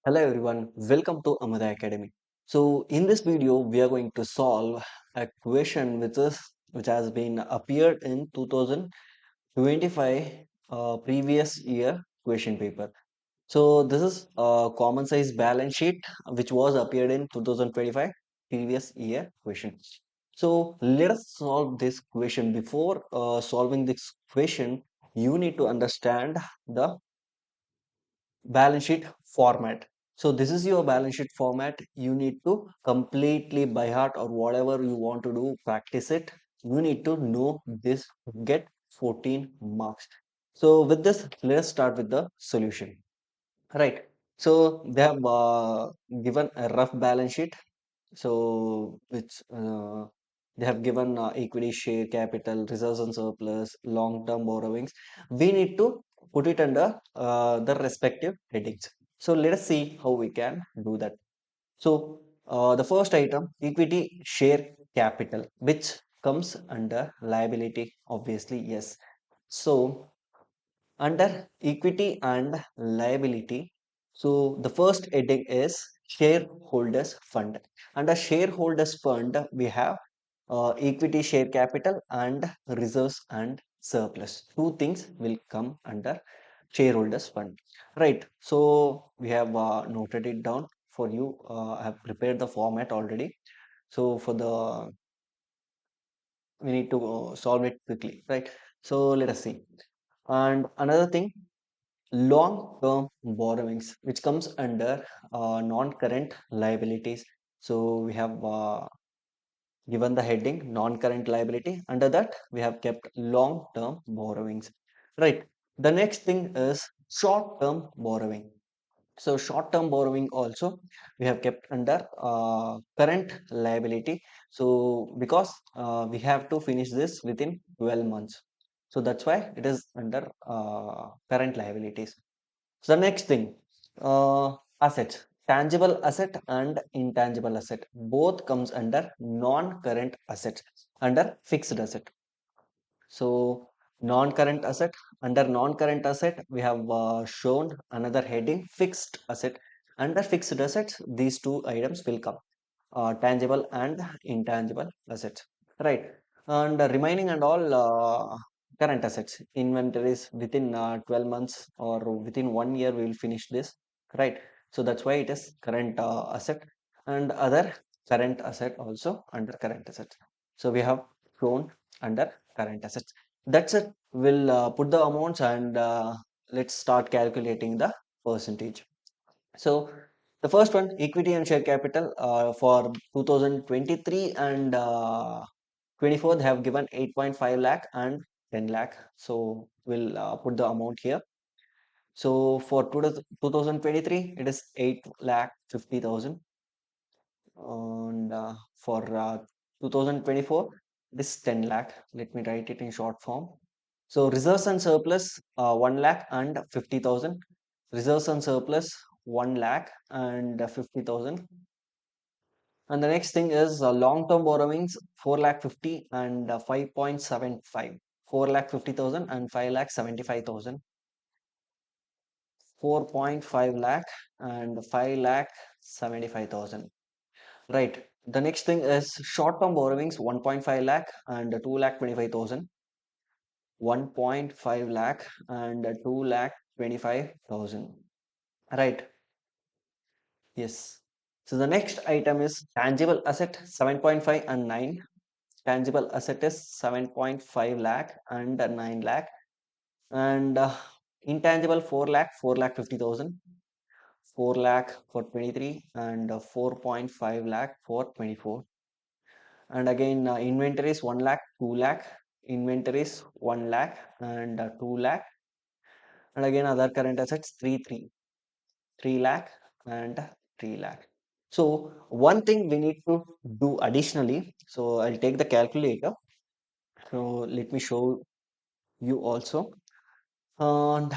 Hello everyone, welcome to Amuda Academy. So in this video, we are going to solve a question which has been appeared in 2025 previous year question paper. So this is a common size balance sheet which was appeared in 2025 previous year question. So let us solve this question. Before solving this question, you need to understand the balance sheet format. So this is your balance sheet format. You need to completely by heart or whatever you want to do, practice it. You need to know this, get 14 marks. So with this, let's start with the solution. Right. So they have given a rough balance sheet. So which they have given equity, share capital, reserves and surplus, long-term borrowings. We need to put it under the respective headings. So let us see how we can do that. So the first item, equity, share capital, which comes under liability, obviously, yes. So under equity and liability, so the first heading is shareholders fund. Under shareholders fund, we have equity, share capital, and reserves and surplus. Two things will come under shareholders fund. Right. So we have noted it down for you. I have prepared the format already. So for the we need to solve it quickly. Right. So let us see. And another thing, long-term borrowings, which comes under non-current liabilities. So we have given the heading non-current liability. Under that, we have kept long-term borrowings. Right. The next thing is short-term borrowing. So short-term borrowing also we have kept under current liability. So because we have to finish this within 12 months. So that's why it is under current liabilities. So the next thing, assets, tangible asset and intangible asset, both comes under non-current assets, under fixed asset. So non-current asset, under non-current asset, we have shown another heading, fixed asset. Under fixed assets, these two items will come, tangible and intangible assets, right? And remaining and all current assets, inventories within 12 months or within 1 year, we will finish this, right? So that's why it is current asset and other current asset also under current assets. So we have shown under current assets. That's it. We'll put the amounts and let's start calculating the percentage. So the first one, equity and share capital for 2023 and 24, they have given 8.5 lakh and 10 lakh. So we'll put the amount here. So for 2023, it is 8 lakh 50,000. And for 2024, it is 10 lakh. Let me write it in short form. So reserves and surplus 1 lakh and 50,000. Reserves and surplus 1 lakh and 50,000. And the next thing is long-term borrowings 4 lakh 50 and 5.75. 4 lakh 50,000 and 5 lakh 75,000. 4.5 lakh and 5 lakh 75,000. Right. The next thing is short-term borrowings 1.5 lakh and 2 lakh 25,000. 1.5 lakh and 2 lakh 25,000. Right. Yes. So the next item is tangible asset 7.5 and 9. Tangible asset is 7.5 lakh and 9 lakh. And intangible 4 lakh, 4 lakh 50,000. 4 lakh for 23 and 4.5 lakh for 24. And again, inventories 1 lakh, 2 lakh. Inventories 1 lakh and 2 lakh. And again, other current assets 3 lakh and 3 lakh. So one thing we need to do additionally. So I'll take the calculator. So let me show you also. And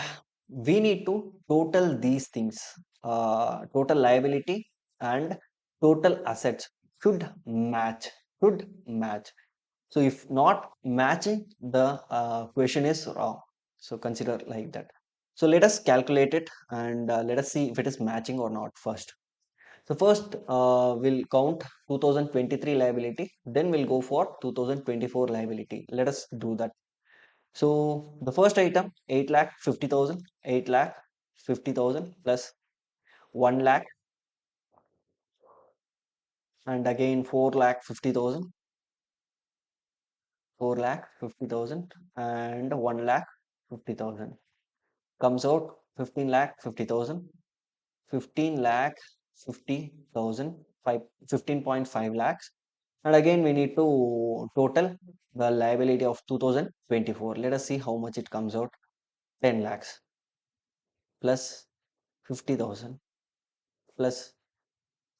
we need to total these things. Total liability and total assets should match. Should match. So if not matching, the question is wrong. So consider like that. So let us calculate it and let us see if it is matching or not first. So first we'll count 2023 liability, then we'll go for 2024 liability. Let us do that. So the first item 8 lakh 50,000, 8 lakh 50,000 plus 1 lakh, and again 4 lakh 50,000, 4 lakh 50,000 and 1 lakh 50,000. Comes out 15 lakh 50,000, 15 lakh 50,000, 15.5 lakhs. And again, we need to total the liability of 2024. Let us see how much it comes out. 10 lakhs plus 50,000 plus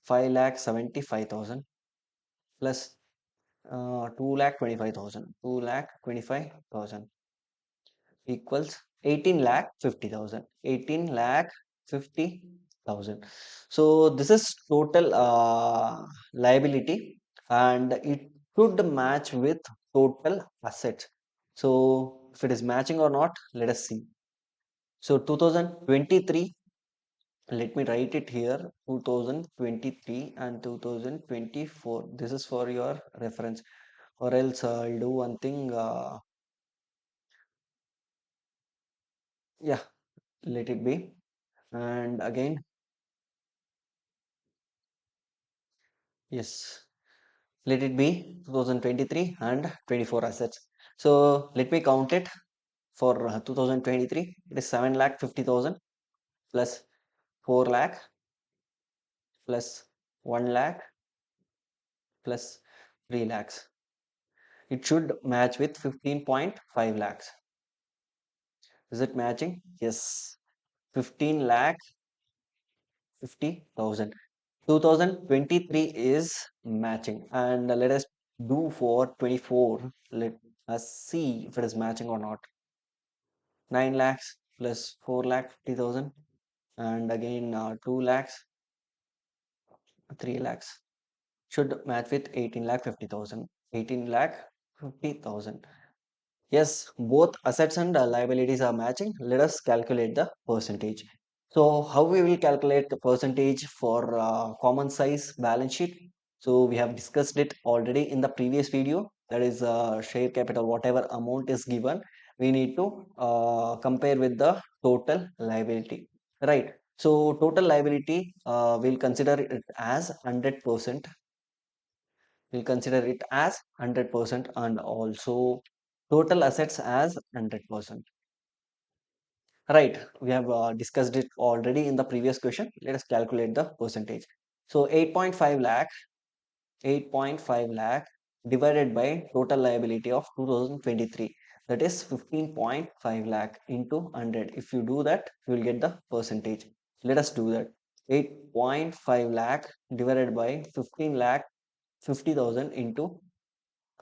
5 lakh 75,000 plus 2 lakh 25,000. 2 lakh 25,000 equals 18 lakh 50,000. 18 lakh 50,000. So this is total liability, and it should match with total assets. So if it is matching or not, let us see. So 2023, let me write it here, 2023 and 2024. This is for your reference, or else I'll do one thing. Yeah, let it be. And again, yes, let it be 2023 and 24 assets. So let me count it for 2023. It is 7 lakh 50,000 plus 4 lakh plus 1 lakh plus 3 lakhs. It should match with 15.5 lakhs. Is it matching? Yes. 15 lakh 50,000. 2023 is matching. And let us do for 24. Let us see if it is matching or not. 9 lakhs plus 4 lakh 50,000, and again 2 lakhs, 3 lakhs. Should match with 18 lakh 50,000. 18 lakh 50,000. Yes, both assets and liabilities are matching. Let us calculate the percentage. So how we will calculate the percentage for common size balance sheet? So we have discussed it already in the previous video. That is share capital, whatever amount is given, we need to compare with the total liability, right? So total liability, we'll consider it as 100%. We'll consider it as 100%, and also total assets as 100%. Right, we have discussed it already in the previous question. Let us calculate the percentage. So 8.5 lakh, 8.5 lakh divided by total liability of 2023. That is 15.5 lakh into 100. If you do that, you will get the percentage. Let us do that. 8.5 lakh divided by 15 lakh 50,000 into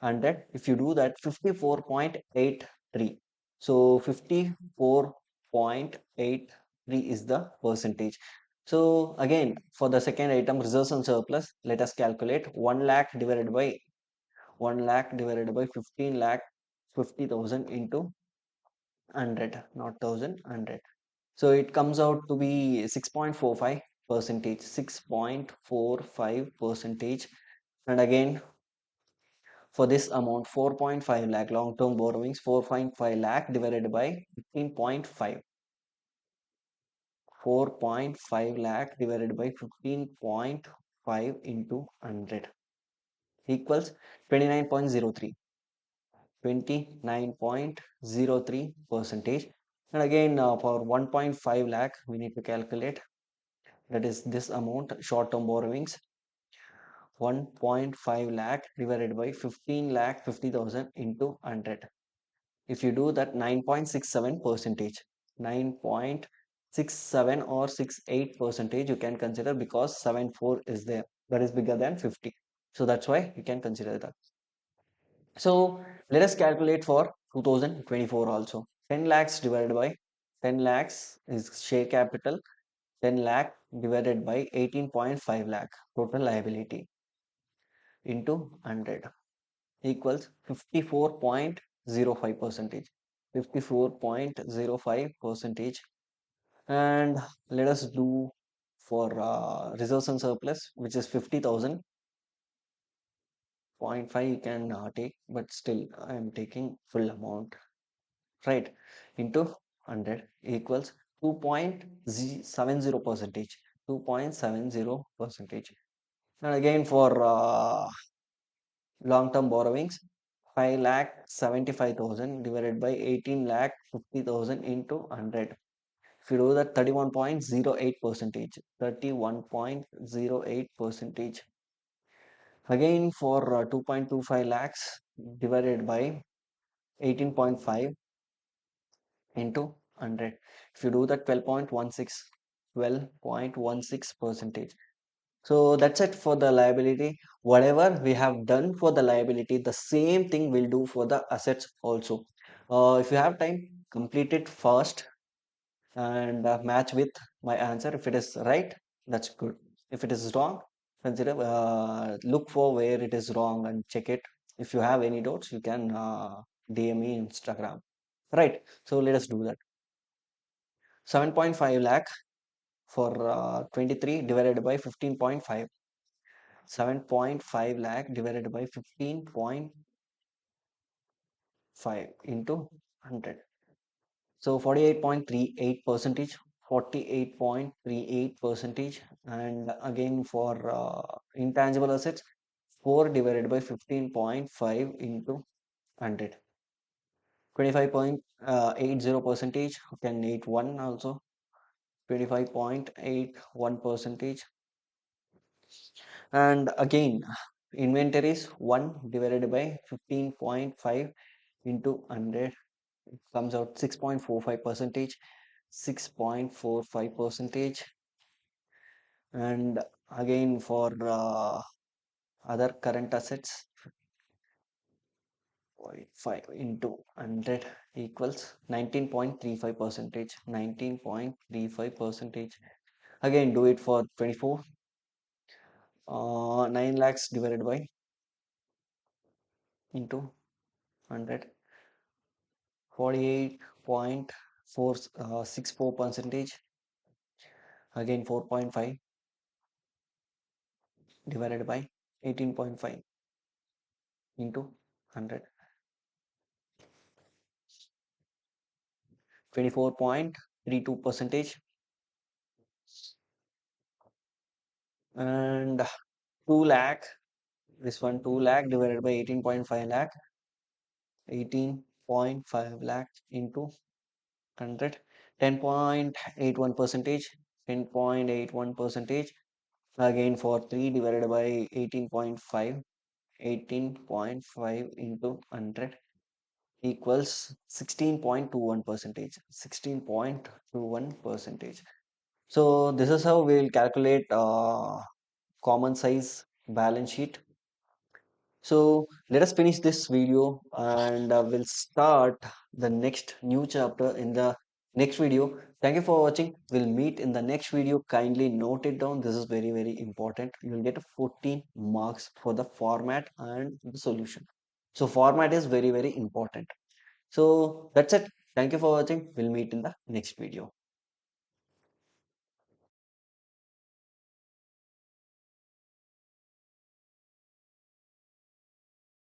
100. If you do that, 54.83. So 54.83 is the percentage. So again, for the second item, reserves and surplus, let us calculate 1 lakh divided by 1 lakh divided by 15 lakh 50,000 into 100, not 1,000, 100. So it comes out to be 6.45 percentage, 6.45 percentage. And again, for this amount, 4.5 lakh long-term borrowings, 4.5 lakh divided by 15.5. 4.5 lakh divided by 15.5 into 100 equals 29.03. 29.03 percentage. And again, for 1.5 lakh, we need to calculate, that is this amount, short-term borrowings, 1.5 lakh divided by 15 lakh 50,000 into 100. If you do that, 9.67 percentage, 9.67 or 68 percentage you can consider, because 74 is there, that is bigger than 50. So that's why you can consider that. So let us calculate for 2024 also. 10 lakhs divided by 10 lakhs is share capital. 10 lakh divided by 18.5 lakh total liability into 100 equals 54.05 percentage. 54.05 percentage. And let us do for reserves and surplus, which is 50,000. Point 0.5 you can take, but still I am taking full amount, right? Into 100 equals 2.70 percentage. 2.70 percentage. And again for long term borrowings, 5 lakh 75,000 divided by 18 lakh 50,000 into 100. If you do that, 31.08 percentage. 31.08 percentage. Again for 2.25 lakhs divided by 18.5 into 100. If you do that, 12.16 percentage. So that's it for the liability. Whatever we have done for the liability, the same thing we'll do for the assets also. If you have time, complete it fast and match with my answer. If it is right, that's good. If it is wrong, consider look for where it is wrong and check it. If you have any doubts, you can DM me Instagram. Right. So let us do that. 7.5 lakh for 23 divided by 15.5. 7.5 lakh divided by 15.5 into 100. So 48.38 percentage, 48.38 percentage. And again for intangible assets, 4 divided by 15.5 into 100. 25.80 percentage, you can 81 also. 25.81 percentage. And again, inventories 1 divided by 15.5 into 100 comes out 6.45 percentage. 6.45 percentage. And again for other current assets, 5 into 100 equals 19.35 percentage. 19.35 percentage. Again do it for 24. 9 lakhs divided by into 100. 48.464 percentage. Again 4.5 divided by 18.5 into 100. 24.32 percentage. And 2 lakh, this one 2 lakh divided by 18.5 lakh. 18.5 lakh into 100. 10.81 percentage. 10.81 percentage. Again for 3 divided by 18.5. 18.5 into 100 equals 16.21 percentage. 16.21 percentage. So this is how we'll calculate common size balance sheet. So let us finish this video and we'll start the next new chapter in the next video. Thank you for watching. We'll meet in the next video. Kindly note it down. This is very, very important. You will get 14 marks for the format and the solution. So format is very, very important. So that's it. Thank you for watching. We'll meet in the next video.